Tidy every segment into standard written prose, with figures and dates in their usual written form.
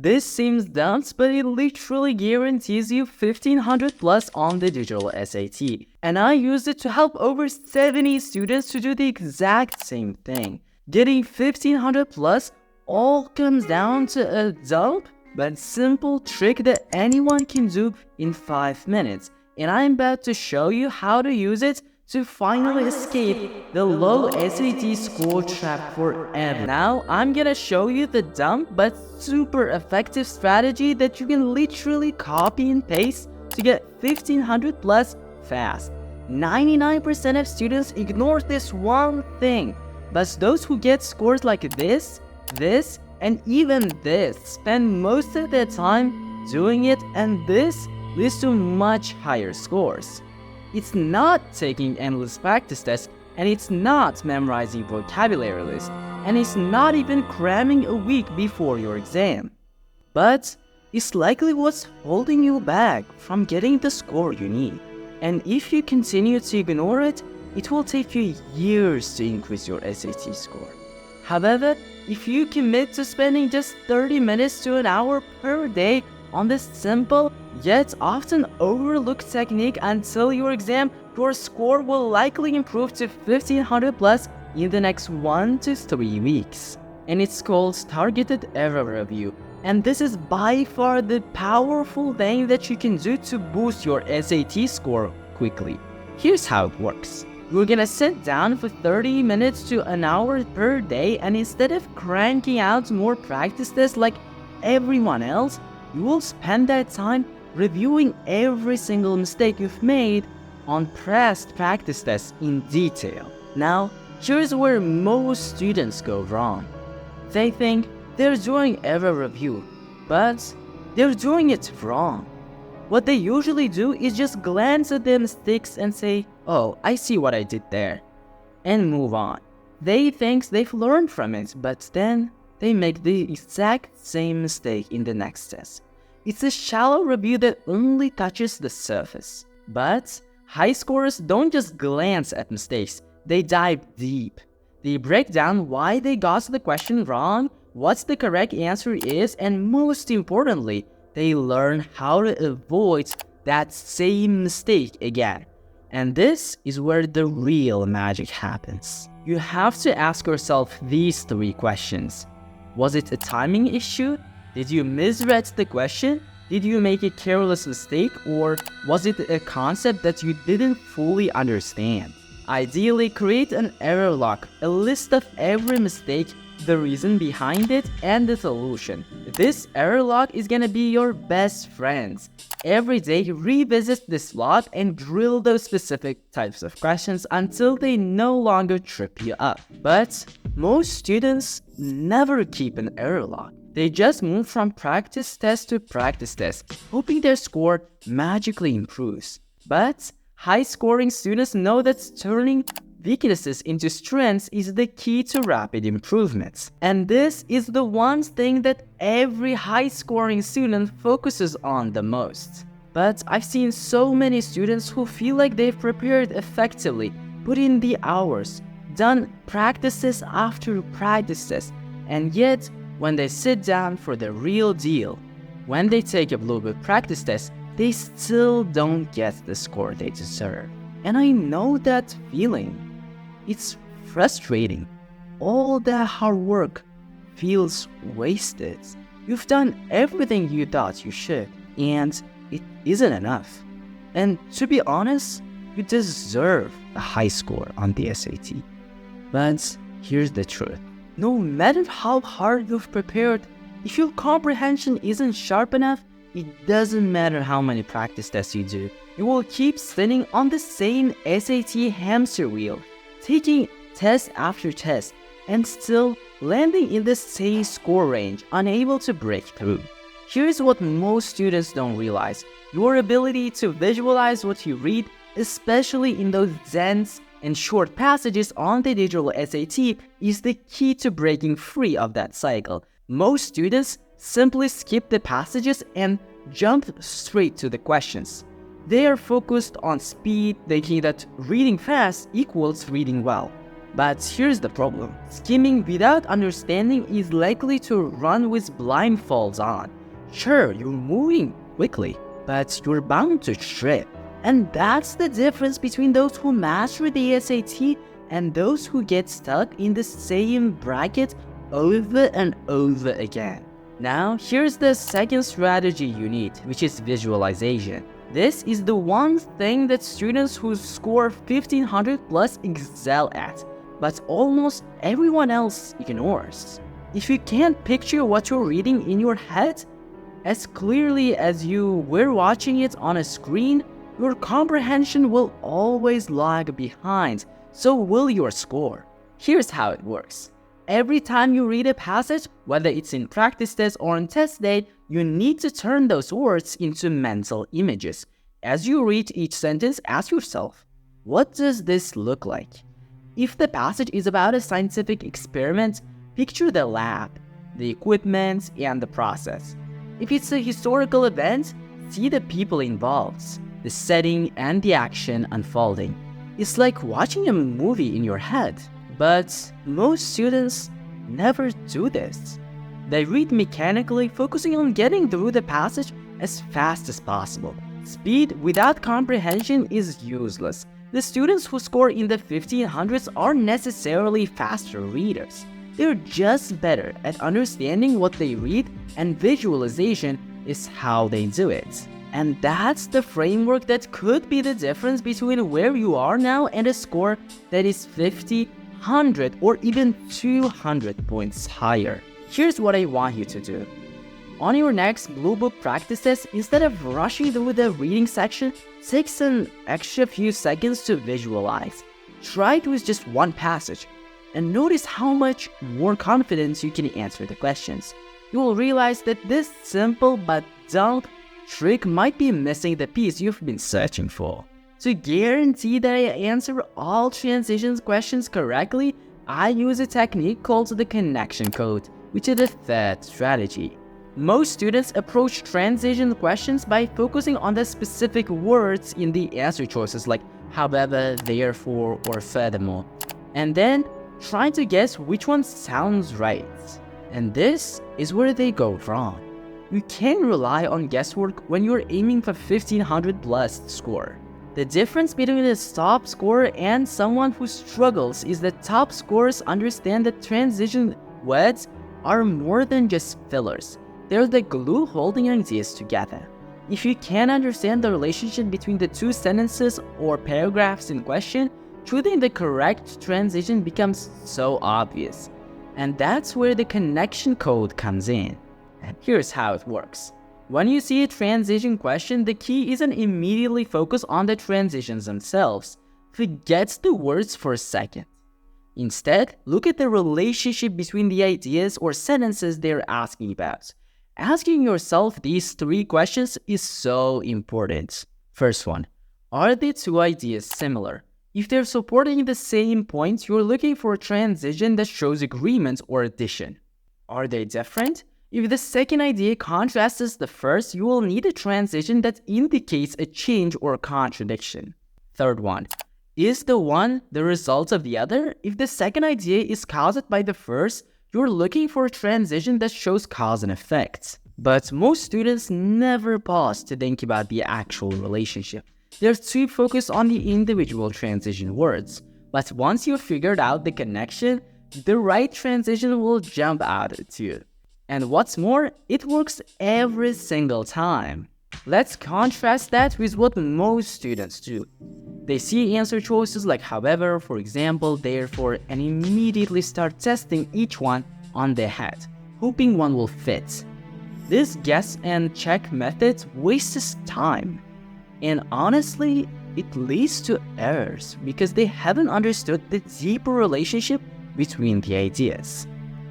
This seems dumb, but it literally guarantees you 1500 plus on the digital SAT. And I used it to help over 70 students to do the exact same thing. Getting 1500 plus all comes down to a dumb but simple trick that anyone can do in 5 minutes. And I'm about to show you how to use it to finally escape the low SAT score trap forever. Now, I'm gonna show you the dumb but super effective strategy that you can literally copy and paste to get 1500 plus fast. 99% of students ignore this one thing, but those who get scores like this, and even this spend most of their time doing it, and this leads to much higher scores. It's not taking endless practice tests, and it's not memorizing vocabulary lists, and it's not even cramming a week before your exam. But it's likely what's holding you back from getting the score you need. And if you continue to ignore it, it will take you years to increase your SAT score. However, if you commit to spending just 30 minutes to an hour per day on this simple yet often overlooked technique until your exam, your score will likely improve to 1500 plus in the next 1 to 3 weeks. And it's called targeted error review. And this is by far the powerful thing that you can do to boost your SAT score quickly. Here's how it works. You're gonna sit down for 30 minutes to an hour per day, and instead of cranking out more practice tests like everyone else, you will spend that time reviewing every single mistake you've made on past practice tests in detail. Now, here's where most students go wrong. They think they're doing error review, but they're doing it wrong. What they usually do is just glance at their mistakes and say, "Oh, I see what I did there," and move on. They think they've learned from it, but then they make the exact same mistake in the next test. It's a shallow review that only touches the surface. But high scorers don't just glance at mistakes, they dive deep. They break down why they got the question wrong, what the correct answer is, and most importantly, they learn how to avoid that same mistake again. And this is where the real magic happens. You have to ask yourself these 3 questions. Was it a timing issue? Did you misread the question? Did you make a careless mistake? Or was it a concept that you didn't fully understand? Ideally, create an error log, a list of every mistake, the reason behind it, and the solution. This error log is gonna be your best friend. Every day, revisit this log and drill those specific types of questions until they no longer trip you up. But most students never keep an error log. They just move from practice test to practice test, hoping their score magically improves. But high-scoring students know that turning weaknesses into strengths is the key to rapid improvements. And this is the one thing that every high-scoring student focuses on the most. But I've seen so many students who feel like they've prepared effectively, put in the hours, done practices after practices, and yet when they sit down for the real deal, when they take a blue book practice test, they still don't get the score they deserve. And I know that feeling. It's frustrating. All that hard work feels wasted. You've done everything you thought you should, and it isn't enough. And to be honest, you deserve a high score on the SAT. But here's the truth. No matter how hard you've prepared, if your comprehension isn't sharp enough, it doesn't matter how many practice tests you do. You will keep spinning on the same SAT hamster wheel, taking test after test, and still landing in the same score range, unable to break through. Here's what most students don't realize. Your ability to visualize what you read, especially in those dense and short passages on the digital SAT, is the key to breaking free of that cycle. Most students simply skip the passages and jump straight to the questions. They are focused on speed, thinking that reading fast equals reading well. But here's the problem. Skimming without understanding is likely to run with blindfolds on. Sure, you're moving quickly, but you're bound to trip. And that's the difference between those who master the SAT and those who get stuck in the same bracket over and over again. Now, here's the second strategy you need, which is visualization. This is the one thing that students who score 1500 plus excel at, but almost everyone else ignores. If you can't picture what you're reading in your head as clearly as you were watching it on a screen, your comprehension will always lag behind, so will your score. Here's how it works. Every time you read a passage, whether it's in practice test or on test day, you need to turn those words into mental images. As you read each sentence, ask yourself, what does this look like? If the passage is about a scientific experiment, picture the lab, the equipment, and the process. If it's a historical event, see the people involved, the setting, and the action unfolding. It's like watching a movie in your head. But most students never do this. They read mechanically, focusing on getting through the passage as fast as possible. Speed without comprehension is useless. The students who score in the 1500s aren't necessarily faster readers. They're just better at understanding what they read, and visualization is how they do it. And that's the framework that could be the difference between where you are now and a score that is 50, 100, or even 200 points higher. Here's what I want you to do. On your next Blue Book practice test, instead of rushing through the reading section, take an extra few seconds to visualize. Try it with just one passage, and notice how much more confidence you can answer the questions. You will realize that this simple but dumb trick might be missing the piece you've been searching for. To guarantee that I answer all transitions questions correctly, I use a technique called the connection code, which is the third strategy. Most students approach transition questions by focusing on the specific words in the answer choices like however, therefore, or furthermore, and then trying to guess which one sounds right. And this is where they go wrong. You can't rely on guesswork when you're aiming for 1500 plus score. The difference between a top scorer and someone who struggles is that top scorers understand that transition words are more than just fillers. They're the glue holding ideas together. If you can't understand the relationship between the two sentences or paragraphs in question, choosing the correct transition becomes so obvious. And that's where the connection code comes in. And here's how it works. When you see a transition question, the key isn't immediately focus on the transitions themselves. Forget the words for a second. Instead, look at the relationship between the ideas or sentences they're asking about. Asking yourself these three questions is so important. First one, are the two ideas similar? If they're supporting the same point, you're looking for a transition that shows agreement or addition. Are they different? If the second idea contrasts the first, you will need a transition that indicates a change or contradiction. Third one, is the one the result of the other? If the second idea is caused by the first, you're looking for a transition that shows cause and effect. But most students never pause to think about the actual relationship. They're too focused on the individual transition words. But once you've figured out the connection, the right transition will jump out at you. And what's more, it works every single time. Let's contrast that with what most students do. They see answer choices like however, for example, therefore, and immediately start testing each one on their head, hoping one will fit. This guess and check method wastes time. And honestly, it leads to errors because they haven't understood the deeper relationship between the ideas.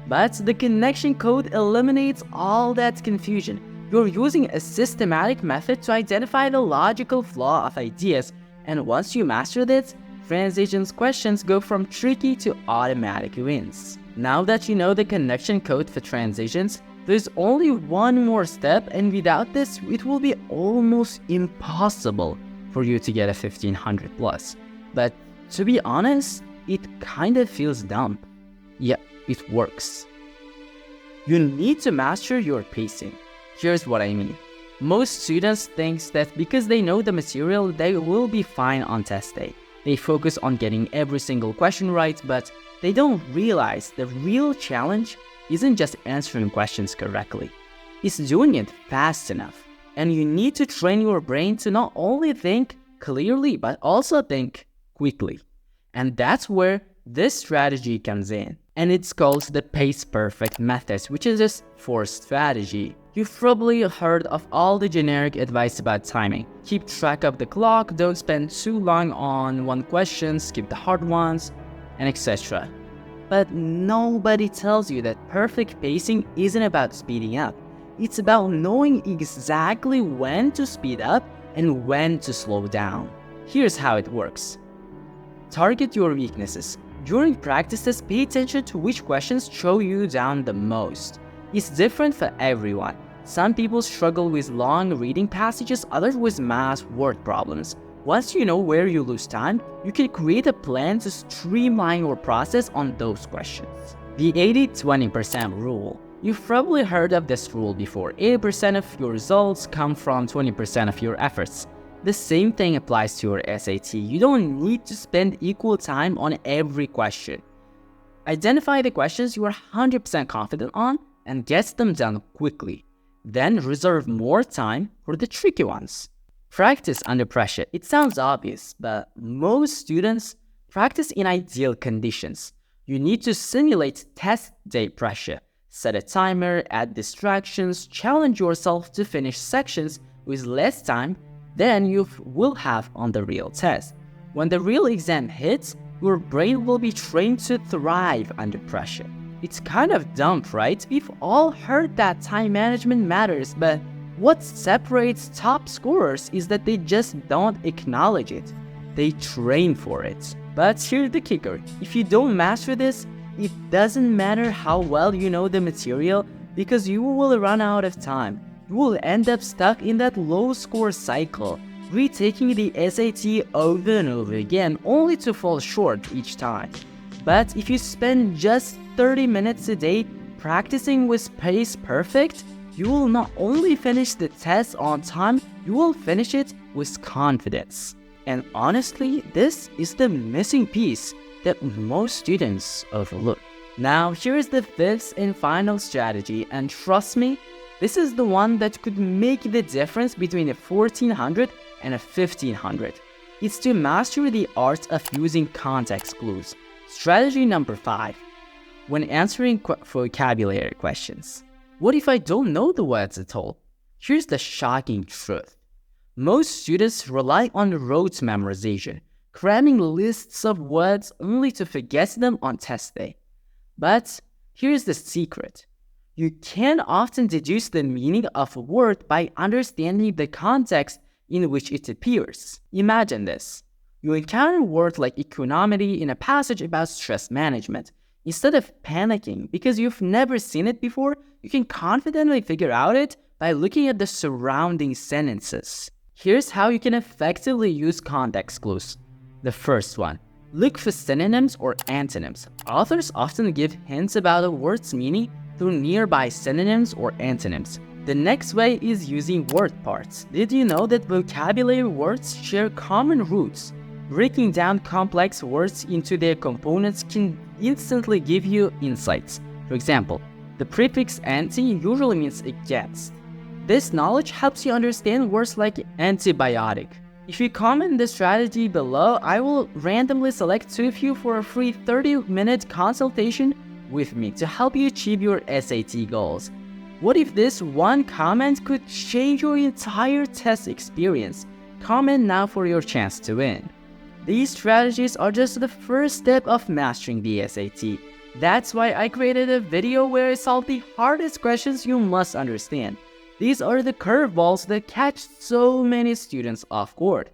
But the connection code eliminates all that confusion. You're using a systematic method to identify the logical flaw of ideas, and once you master this, transitions questions go from tricky to automatic wins. Now that you know the connection code for transitions, there's only one more step, and without this, it will be almost impossible for you to get a 1500 plus. But to be honest, it kind of feels dumb. Yet it works. You need to master your pacing. Here's what I mean. Most students think that because they know the material, they will be fine on test day. They focus on getting every single question right, but they don't realize the real challenge isn't just answering questions correctly. It's doing it fast enough. And you need to train your brain to not only think clearly, but also think quickly. And that's where this strategy comes in. And it's called the Pace Perfect method, which is this forced strategy. You've probably heard of all the generic advice about timing. Keep track of the clock, don't spend too long on one question, skip the hard ones, and etc. But nobody tells you that perfect pacing isn't about speeding up. It's about knowing exactly when to speed up and when to slow down. Here's how it works. Target your weaknesses. During practices, pay attention to which questions show you down the most. It's different for everyone. Some people struggle with long reading passages, others with math word problems. Once you know where you lose time, you can create a plan to streamline your process on those questions. The 80-20% rule. You've probably heard of this rule before. 80% of your results come from 20% of your efforts. The same thing applies to your SAT. You don't need to spend equal time on every question. Identify the questions you are 100% confident on and get them done quickly. Then reserve more time for the tricky ones. Practice under pressure. It sounds obvious, but most students practice in ideal conditions. You need to simulate test day pressure. Set a timer, add distractions, challenge yourself to finish sections with less time than you will have on the real test. When the real exam hits, your brain will be trained to thrive under pressure. It's kind of dumb, right? We've all heard that time management matters, but what separates top scorers is that they just don't acknowledge it. They train for it. But here's the kicker. If you don't master this, it doesn't matter how well you know the material because you will run out of time. You will end up stuck in that low score cycle, retaking the SAT over and over again only to fall short each time. But if you spend just 30 minutes a day practicing with Pace Perfect, you will not only finish the test on time, you will finish it with confidence. And honestly, this is the missing piece that most students overlook. Now, here's the fifth and final strategy, and trust me, this is the one that could make the difference between a 1400 and a 1500. It's to master the art of using context clues. Strategy number 5. When answering vocabulary questions. What if I don't know the words at all? Here's the shocking truth. Most students rely on rote memorization, cramming lists of words only to forget them on test day. But here's the secret. You can often deduce the meaning of a word by understanding the context in which it appears. Imagine this. You encounter a word like equanimity in a passage about stress management. Instead of panicking because you've never seen it before, you can confidently figure out it by looking at the surrounding sentences. Here's how you can effectively use context clues. The first one. Look for synonyms or antonyms. Authors often give hints about a word's meaning through nearby synonyms or antonyms. The next way is using word parts. Did you know that vocabulary words share common roots? Breaking down complex words into their components can instantly give you insights. For example, the prefix anti usually means against. This knowledge helps you understand words like antibiotic. If you comment the strategy below, I will randomly select 2 of you for a free 30-minute consultation with me to help you achieve your SAT goals. What if this one comment could change your entire test experience? Comment now for your chance to win. These strategies are just the first step of mastering the SAT. That's why I created a video where I solve the hardest questions you must understand. These are the curveballs that catch so many students off guard.